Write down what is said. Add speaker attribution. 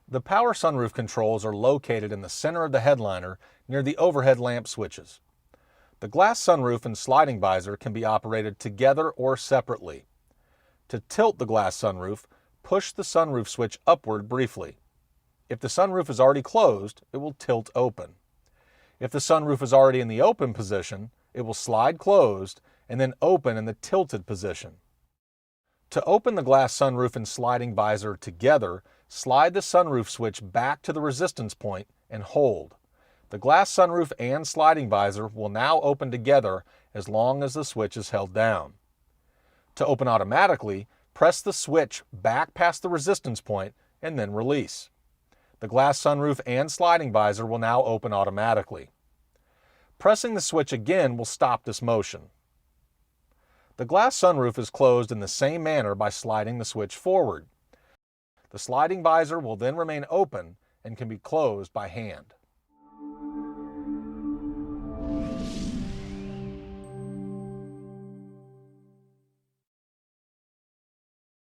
Speaker 1: The power sunroof controls are located in the center of the headliner near the overhead lamp switches. The glass sunroof and sliding visor can be operated together or separately. To tilt the glass sunroof, push the sunroof switch upward briefly. If the sunroof is already closed, it will tilt open. If the sunroof is already in the open position, it will slide closed and then open in the tilted position. To open the glass sunroof and sliding visor together, slide the sunroof switch back to the resistance point and hold. The glass sunroof and sliding visor will now open together as long as the switch is held down. To open automatically, press the switch back past the resistance point and then release. The glass sunroof and sliding visor will now open automatically. Pressing the switch again will stop this motion. The glass sunroof is closed in the same manner by sliding the switch forward. The sliding visor will then remain open and can be closed by hand.